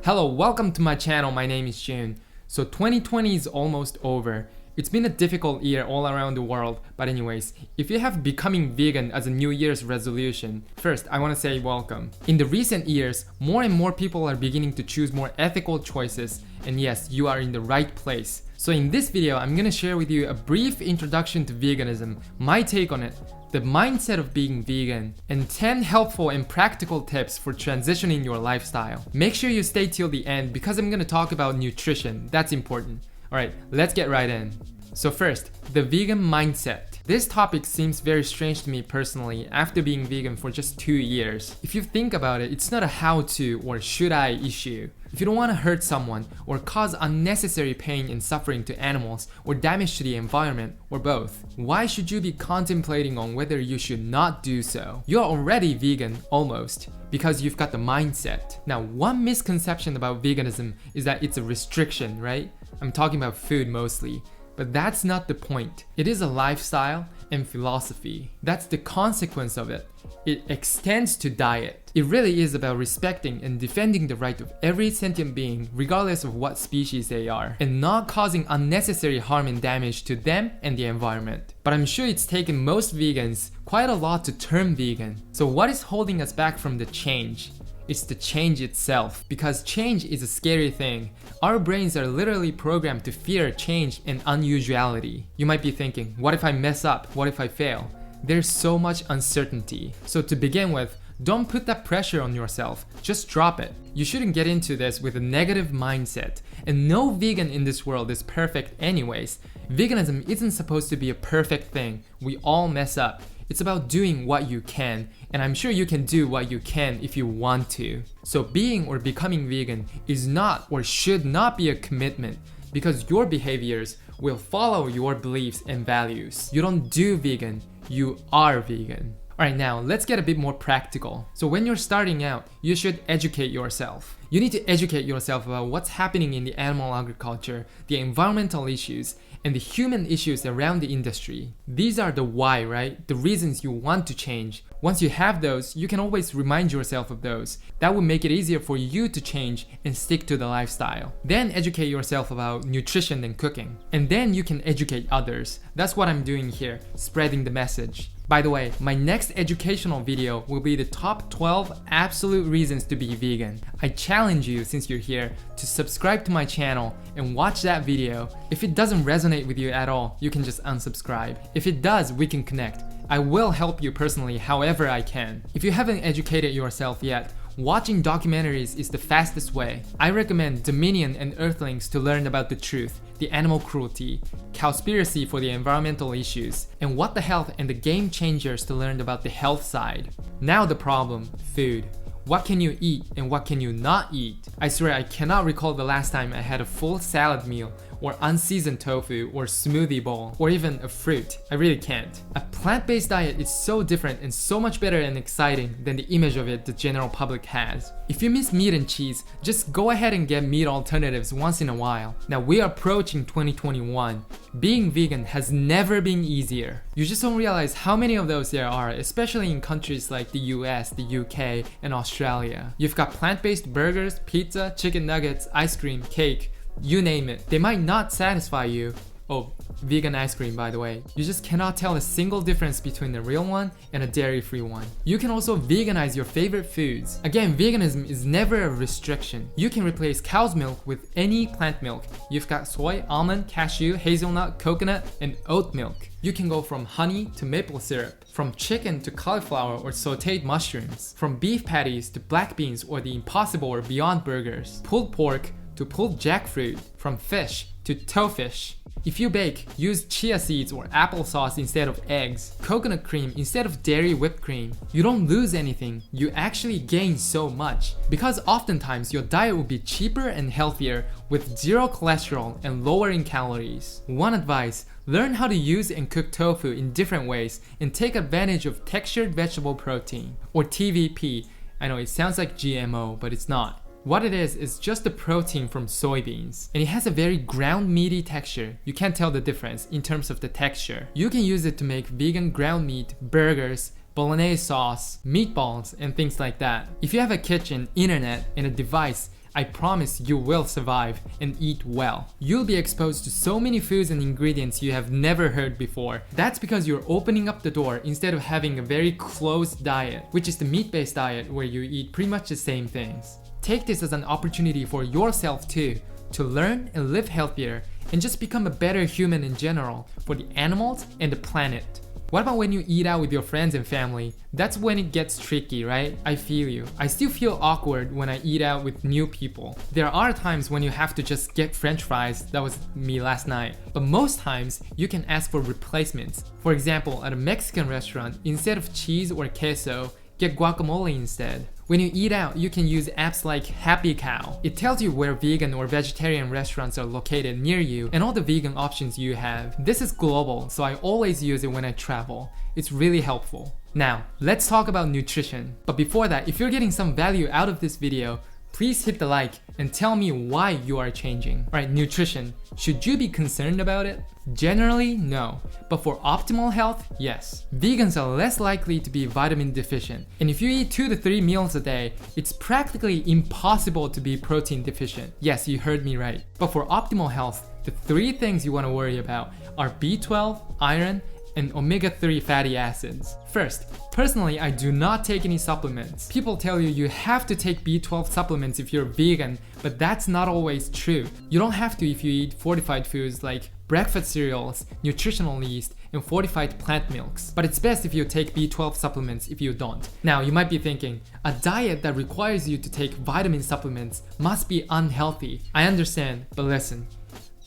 Hello, welcome to my channel. My name is June. So 2020 is almost over. It's been a difficult year all around the world, but anyways, if you have becoming vegan as a New Year's resolution, first I want to say welcome. In the recent years, more and more people are beginning to choose more ethical choices, and yes, you are in the right place. So in this video, I'm gonna share with you a brief introduction to veganism, my take on it, the mindset of being vegan, and 10 helpful and practical tips for transitioning your lifestyle. Make sure you stay till the end because I'm gonna talk about nutrition. That's important. Alright, let's get right in. So first, the vegan mindset. This topic seems very strange to me personally after being vegan for just 2 years. If you think about it, it's not a how-to or should I issue. If you don't want to hurt someone or cause unnecessary pain and suffering to animals or damage to the environment or both, why should you be contemplating on whether you should not do so? You're already vegan, almost, because you've got the mindset. Now, one misconception about veganism is that it's a restriction, right? I'm talking about food mostly. But that's not the point. It is a lifestyle and philosophy. That's the consequence of it. It extends to diet. It really is about respecting and defending the right of every sentient being, regardless of what species they are, and not causing unnecessary harm and damage to them and the environment. But I'm sure it's taken most vegans quite a lot to turn vegan. So what is holding us back from the change? It's the change itself, because change is a scary thing. Our brains are literally programmed to fear change and unusuality. You might be thinking, what if I mess up? What if I fail? There's so much uncertainty. So to begin with, don't put that pressure on yourself. Just drop it. You shouldn't get into this with a negative mindset. And no vegan in this world is perfect anyways. Veganism isn't supposed to be a perfect thing. We all mess up. It's about doing what you can, and I'm sure you can do what you can if you want to. So being or becoming vegan is not or should not be a commitment, because your behaviors will follow your beliefs and values. You don't do vegan, you are vegan. Alright, now let's get a bit more practical. So when you're starting out, you should educate yourself. You need to educate yourself about what's happening in the animal agriculture, the environmental issues, and the human issues around the industry. These are the why, right? The reasons you want to change. Once you have those, you can always remind yourself of those. That will make it easier for you to change and stick to the lifestyle. Then educate yourself about nutrition and cooking. And then you can educate others. That's what I'm doing here, spreading the message. By the way, my next educational video will be the top 12 absolute reasons to be vegan. I challenge you, since you're here, to subscribe to my channel and watch that video. If it doesn't resonate with you at all, you can just unsubscribe. If it does, we can connect. I will help you personally however I can. If you haven't educated yourself yet, watching documentaries is the fastest way. I recommend Dominion and Earthlings to learn about the truth, the animal cruelty, Cowspiracy for the environmental issues, and What the Health and the Game Changers to learn about the health side. Now the problem, food. What can you eat and what can you not eat? I swear I cannot recall the last time I had a full salad meal, or unseasoned tofu, or smoothie bowl, or even a fruit. I really can't. A plant-based diet is so different and so much better and exciting than the image of it the general public has. If you miss meat and cheese, just go ahead and get meat alternatives once in a while. Now we are approaching 2021. Being vegan has never been easier. You just don't realize how many of those there are, especially in countries like the US, the UK, and Australia. You've got plant-based burgers, pizza, chicken nuggets, ice cream, cake, you name it. They might not satisfy you. Oh, vegan ice cream, by the way. You just cannot tell a single difference between a real one and a dairy-free one. You can also veganize your favorite foods. Again, veganism is never a restriction. You can replace cow's milk with any plant milk. You've got soy, almond, cashew, hazelnut, coconut, and oat milk. You can go from honey to maple syrup, from chicken to cauliflower or sauteed mushrooms, from beef patties to black beans or the Impossible or Beyond burgers, pulled pork to pulled jackfruit, from fish to toefish. If you bake, use chia seeds or applesauce instead of eggs, coconut cream instead of dairy whipped cream. You don't lose anything, you actually gain so much. Because oftentimes your diet will be cheaper and healthier with zero cholesterol and lower in calories. One advice, learn how to use and cook tofu in different ways and take advantage of textured vegetable protein, or TVP. I know it sounds like GMO, but it's not. What it is just the protein from soybeans, and it has a very ground meaty texture. You can't tell the difference in terms of the texture. You can use it to make vegan ground meat, burgers, bolognese sauce, meatballs, and things like that. If you have a kitchen, internet, and a device, I promise you will survive and eat well. You'll be exposed to so many foods and ingredients you have never heard before. That's because you're opening up the door instead of having a very closed diet, which is the meat-based diet where you eat pretty much the same things. Take this as an opportunity for yourself too, to learn and live healthier and just become a better human in general for the animals and the planet. What about when you eat out with your friends and family? That's when it gets tricky, right? I feel you. I still feel awkward when I eat out with new people. There are times when you have to just get French fries. That was me last night. But most times, you can ask for replacements. For example, at a Mexican restaurant, instead of cheese or queso, get guacamole instead. When you eat out, you can use apps like Happy Cow. It tells you where vegan or vegetarian restaurants are located near you and all the vegan options you have. This is global, so I always use it when I travel. It's really helpful. Now, let's talk about nutrition. But before that, if you're getting some value out of this video, please hit the like and tell me why you are changing. Alright, nutrition. Should you be concerned about it? Generally, no. But for optimal health, yes. Vegans are less likely to be vitamin deficient. And if you eat 2 to 3 meals a day, it's practically impossible to be protein deficient. Yes, you heard me right. But for optimal health, the 3 things you want to worry about are B12, iron, and omega-3 fatty acids. First, personally, I do not take any supplements. People tell you you have to take B12 supplements if you're vegan, but that's not always true. You don't have to if you eat fortified foods like breakfast cereals, nutritional yeast, and fortified plant milks. But it's best if you take B12 supplements if you don't. Now, you might be thinking, a diet that requires you to take vitamin supplements must be unhealthy. I understand, but listen.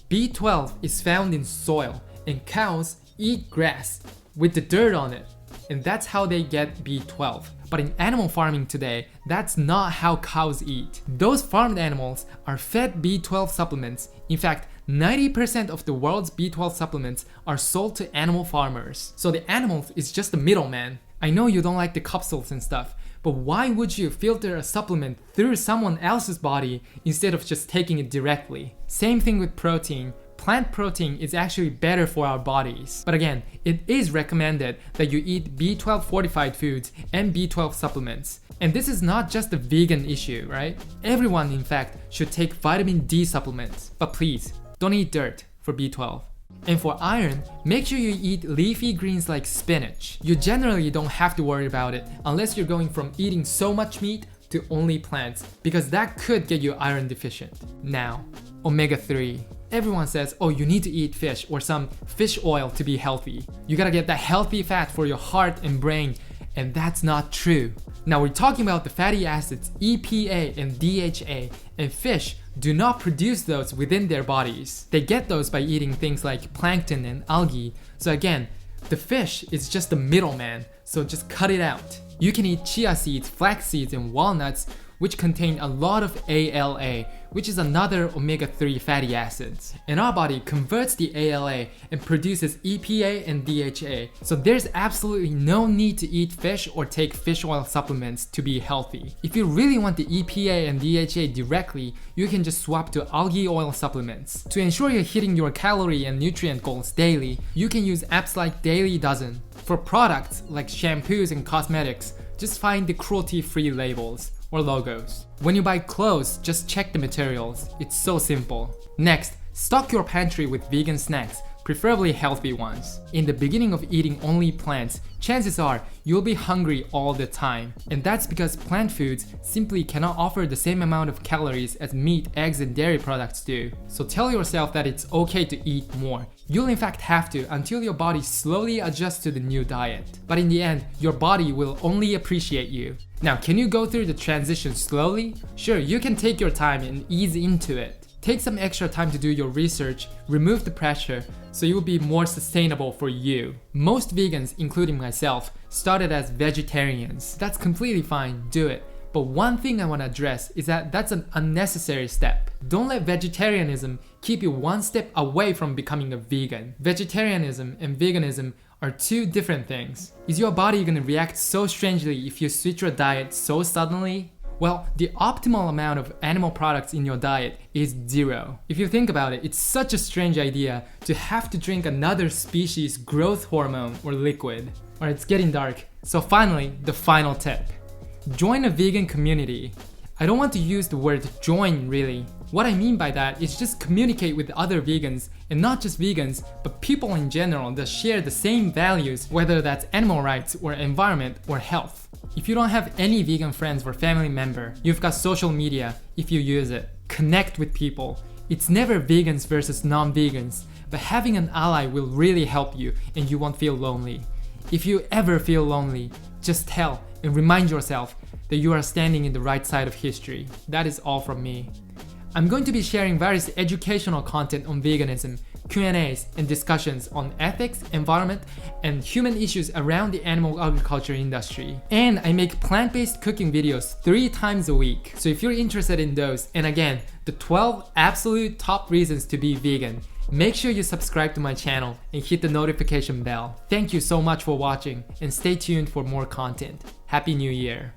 B12 is found in soil, and cows eat grass with the dirt on it, and that's how they get B12. But in animal farming today, that's not how cows eat. Those farmed animals are fed B12 supplements. In fact, 90% of the world's B12 supplements are sold to animal farmers. So the animal is just the middleman. I know you don't like the capsules and stuff, but why would you filter a supplement through someone else's body instead of just taking it directly? Same thing with protein. Plant protein is actually better for our bodies. But again, it is recommended that you eat B12 fortified foods and B12 supplements. And this is not just a vegan issue, right? Everyone, in fact, should take vitamin D supplements. But please, don't eat dirt for B12. And for iron, make sure you eat leafy greens like spinach. You generally don't have to worry about it unless you're going from eating so much meat to only plants, because that could get you iron deficient. Now, omega-3. Everyone says, oh, you need to eat fish or some fish oil to be healthy. You gotta get that healthy fat for your heart and brain, and that's not true. Now we're talking about the fatty acids EPA and DHA, and fish do not produce those within their bodies. They get those by eating things like plankton and algae. So again, the fish is just the middleman, so just cut it out. You can eat chia seeds, flax seeds, and walnuts, which contain a lot of ALA, which is another omega-3 fatty acids. And our body converts the ALA and produces EPA and DHA. So there's absolutely no need to eat fish or take fish oil supplements to be healthy. If you really want the EPA and DHA directly, you can just swap to algae oil supplements. To ensure you're hitting your calorie and nutrient goals daily, you can use apps like Daily Dozen. For products like shampoos and cosmetics, just find the cruelty-free labels or logos. When you buy clothes, just check the materials. It's so simple. Next, stock your pantry with vegan snacks, preferably healthy ones. In the beginning of eating only plants, chances are you'll be hungry all the time. And that's because plant foods simply cannot offer the same amount of calories as meat, eggs, and dairy products do. So tell yourself that it's okay to eat more. You'll in fact have to until your body slowly adjusts to the new diet. But in the end, your body will only appreciate you. Now, can you go through the transition slowly? Sure, you can take your time and ease into it. Take some extra time to do your research, remove the pressure, so it will be more sustainable for you. Most vegans, including myself, started as vegetarians. That's completely fine, do it. But one thing I want to address is that that's an unnecessary step. Don't let vegetarianism keep you one step away from becoming a vegan. Vegetarianism and veganism are two different things. Is your body gonna react so strangely if you switch your diet so suddenly? Well, the optimal amount of animal products in your diet is 0. If you think about it, it's such a strange idea to have to drink another species' growth hormone or liquid. Or it's getting dark. So finally, the final tip. Join a vegan community. I don't want to use the word join really. What I mean by that is just communicate with other vegans, and not just vegans, but people in general that share the same values, whether that's animal rights or environment or health. If you don't have any vegan friends or family member, you've got social media if you use it. Connect with people. It's never vegans versus non-vegans, but having an ally will really help you and you won't feel lonely. If you ever feel lonely, just tell and remind yourself that you are standing in the right side of history. That is all from me. I'm going to be sharing various educational content on veganism, Q&As, and discussions on ethics, environment, and human issues around the animal agriculture industry. And I make plant-based cooking videos 3 times a week. So if you're interested in those, and again, the 12 absolute top reasons to be vegan, make sure you subscribe to my channel and hit the notification bell. Thank you so much for watching, and stay tuned for more content. Happy New Year!